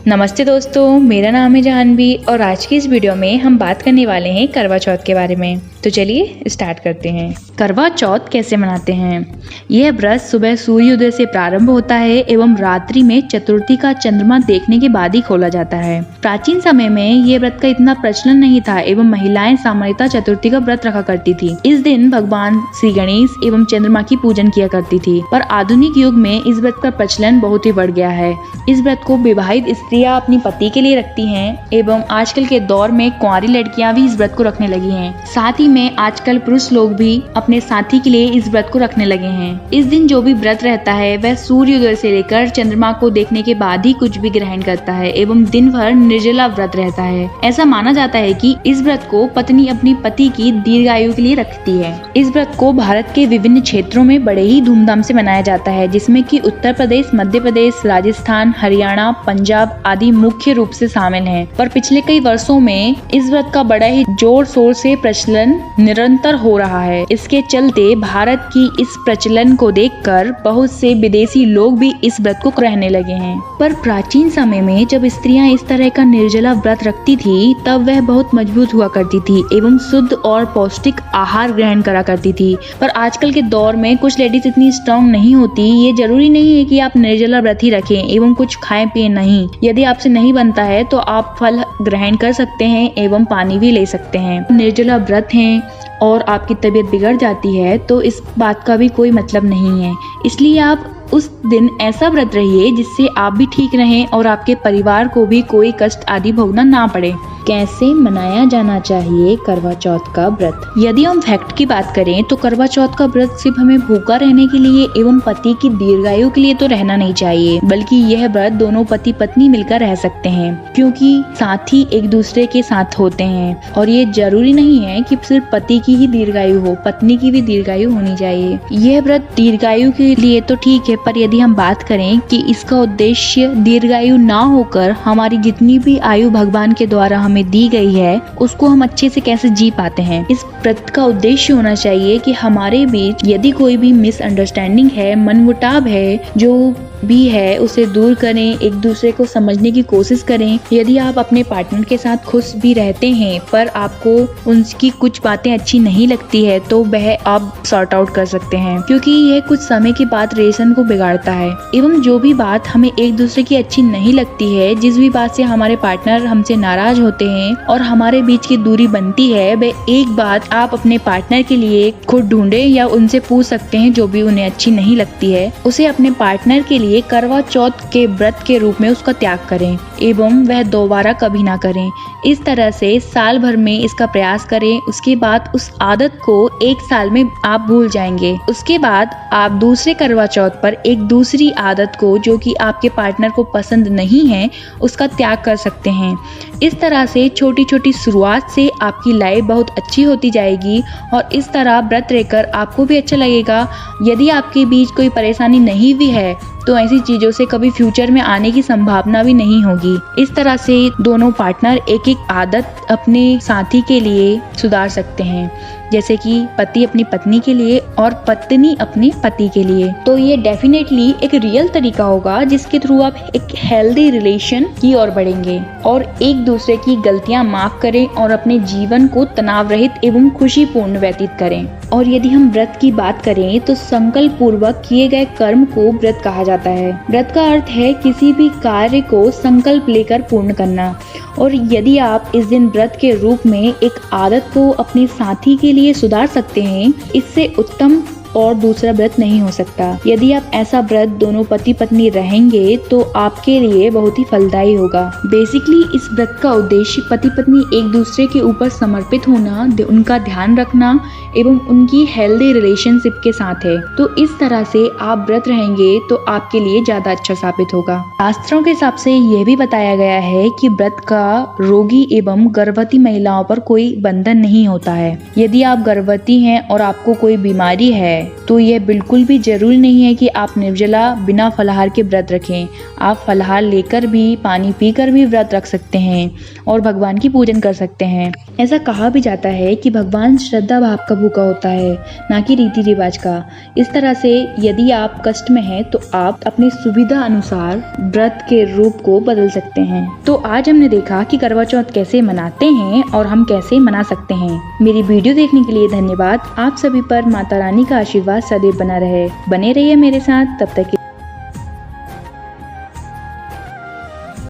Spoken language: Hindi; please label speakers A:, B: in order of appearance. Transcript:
A: नमस्ते दोस्तों, मेरा नाम है जानवी और आज की इस वीडियो में हम बात करने वाले हैं करवा चौथ के बारे में। तो चलिए स्टार्ट करते हैं। करवा चौथ कैसे मनाते हैं? यह व्रत सुबह सूर्योदय से प्रारंभ होता है एवं रात्रि में चतुर्थी का चंद्रमा देखने के बाद ही खोला जाता है। प्राचीन समय में यह व्रत का इतना प्रचलन नहीं था एवं महिलाएं सामान्यतः चतुर्थी का व्रत रखा करती थी। इस दिन भगवान श्री गणेश एवं चंद्रमा की पूजन किया करती थी, पर आधुनिक युग में इस व्रत का प्रचलन बहुत ही बढ़ गया है। इस व्रत को विवाहित स्त्रियां अपनी पति के लिए रखती हैं एवं आजकल के दौर में कुंवारी लड़कियां भी इस व्रत को रखने लगी हैं। साथ ही में आजकल पुरुष लोग भी अपने साथी के लिए इस व्रत को रखने लगे हैं। इस दिन जो भी व्रत रहता है वह सूर्योदय से लेकर चंद्रमा को देखने के बाद ही कुछ भी ग्रहण करता है एवं दिन भर निर्जला व्रत रहता है। ऐसा माना जाता है कि इस व्रत को पत्नी अपनी पति की दीर्घायु के लिए रखती है। इस व्रत को भारत के विभिन्न क्षेत्रों में बड़े ही धूमधाम से मनाया जाता है, जिसमें कि उत्तर प्रदेश, मध्य प्रदेश, राजस्थान, हरियाणा, पंजाब आदि मुख्य रूप से शामिल हैं। पर पिछले कई वर्षों में इस व्रत का बड़ा ही जोर शोर से प्रचलन निरंतर हो रहा है। इसके चलते भारत की इस प्रचलन को देखकर बहुत से विदेशी लोग भी इस व्रत को रहने लगे हैं। पर प्राचीन समय में जब स्त्रियां इस तरह का निर्जला व्रत रखती थी तब वह बहुत मजबूत हुआ करती थी एवं शुद्ध और पौष्टिक आहार ग्रहण करा करती थी। पर आजकल के दौर में कुछ लेडीज इतनी स्ट्रांग नहीं होती। ये जरूरी नहीं है कि आप निर्जला व्रत ही रखें एवं कुछ खाएं पिए नहीं। यदि आपसे नहीं बनता है तो आप फल ग्रहण कर सकते हैं एवं पानी भी ले सकते हैं। निर्जला व्रत है और आपकी तबीयत बिगड़ जाती है तो इस बात का भी कोई मतलब नहीं है। इसलिए आप उस दिन ऐसा व्रत रहिए जिससे आप भी ठीक रहें और आपके परिवार को भी कोई कष्ट आदि भोगना ना पड़े। कैसे मनाया जाना चाहिए करवा चौथ का व्रत? यदि हम फैक्ट की बात करें तो करवा चौथ का व्रत सिर्फ हमें भूखा रहने के लिए एवं पति की दीर्घायु के लिए तो रहना नहीं चाहिए, बल्कि यह व्रत दोनों पति पत्नी मिलकर रह सकते हैं, क्योंकि साथी एक दूसरे के साथ होते हैं। और ये जरूरी नहीं है कि सिर्फ पति की ही दीर्घायु हो, पत्नी की भी दीर्घायु होनी चाहिए। यह व्रत दीर्घायु के लिए तो ठीक है, पर यदि हम बात करें कि इसका उद्देश्य दीर्घायु ना होकर हमारी जितनी भी आयु भगवान के द्वारा हमें दी गई है उसको हम अच्छे से कैसे जी पाते हैं, इस व्रत का उद्देश्य होना चाहिए कि हमारे बीच यदि कोई भी मिसअंडरस्टैंडिंग है, मनमुटाव है, जो भी है उसे दूर करें, एक दूसरे को समझने की कोशिश करें। यदि आप अपने पार्टनर के साथ खुश भी रहते हैं पर आपको उनकी कुछ बातें अच्छी नहीं लगती है तो वह आप सॉर्ट आउट कर सकते हैं, क्योंकि यह कुछ समय के बाद रिलेशन को बिगाड़ता है। एवं जो भी बात हमें एक दूसरे की अच्छी नहीं लगती है, जिस भी बात से हमारे पार्टनर हमसे नाराज होते हैं और हमारे बीच की दूरी बनती है, वह एक बात आप अपने पार्टनर के लिए खुद ढूंढे या उनसे पूछ सकते हैं जो भी उन्हें अच्छी नहीं लगती है। उसे अपने पार्टनर के लिए करवा चौथ के व्रत के रूप में उसका त्याग करें एवं वह दोबारा कभी ना करें। इस तरह से साल भर में इसका प्रयास करें। उसके बाद उस आदत को एक साल में आप भूल जाएंगे। उसके बाद आप दूसरे करवा चौथ पर एक दूसरी आदत को, जो कि आपके पार्टनर को पसंद नहीं है, उसका त्याग कर सकते हैं। इस तरह से छोटी छोटी शुरुआत से आपकी लाइफ बहुत अच्छी होती जाएगी और इस तरह व्रत रहकर आपको भी अच्छा लगेगा। यदि आपके बीच कोई परेशानी नहीं भी है तो ऐसी चीजों से कभी फ्यूचर में आने की संभावना भी नहीं होगी। इस तरह से दोनों पार्टनर एक एक आदत अपने साथी के लिए सुधार सकते हैं, जैसे कि पति अपनी पत्नी के लिए और पत्नी अपने पति के लिए। तो ये डेफिनेटली एक रियल तरीका होगा जिसके थ्रू आप एक हेल्दी रिलेशन की ओर बढ़ेंगे और एक दूसरे की गलतियां माफ करें और अपने जीवन को तनाव रहित एवं खुशीपूर्ण व्यतीत करें। और यदि हम व्रत की बात करें तो संकल्प पूर्वक किए गए कर्म को व्रत कहा जाता है। व्रत का अर्थ है किसी भी कार्य को संकल्प लेकर पूर्ण करना। और यदि आप इस दिन व्रत के रूप में एक आदत को अपने साथी के लिए सुधार सकते हैं, इससे उत्तम और दूसरा व्रत नहीं हो सकता। यदि आप ऐसा व्रत दोनों पति पत्नी रहेंगे तो आपके लिए बहुत ही फलदायी होगा। बेसिकली इस व्रत का उद्देश्य पति पत्नी एक दूसरे के ऊपर समर्पित होना, उनका ध्यान रखना एवं उनकी हेल्दी रिलेशनशिप के साथ है। तो इस तरह से आप व्रत रहेंगे तो आपके लिए ज्यादा अच्छा साबित होगा। शास्त्रों के हिसाब से यह भी बताया गया है कि व्रत का रोगी एवं गर्भवती महिलाओं पर कोई बंधन नहीं होता है। यदि आप गर्भवती हैं और आपको कोई बीमारी है तो यह बिल्कुल भी जरूरी नहीं है कि आप निर्जला बिना फलाहार के व्रत रखें। आप फलाहार लेकर भी, पानी पीकर भी व्रत रख सकते हैं और भगवान की पूजन कर सकते हैं। ऐसा कहा भी जाता है कि भगवान श्रद्धा भाव का भूखा होता है, ना कि रीति रिवाज का। इस तरह से यदि आप कष्ट में हैं तो आप अपनी सुविधा अनुसार व्रत के रूप को बदल सकते हैं। तो आज हमने देखा कि करवा चौथ कैसे मनाते हैं और हम कैसे मना सकते हैं। मेरी वीडियो देखने के लिए धन्यवाद। आप सभी पर माता रानी का आशीर्वाद सदैव बना रहे। बने रहिए मेरे साथ, तब तक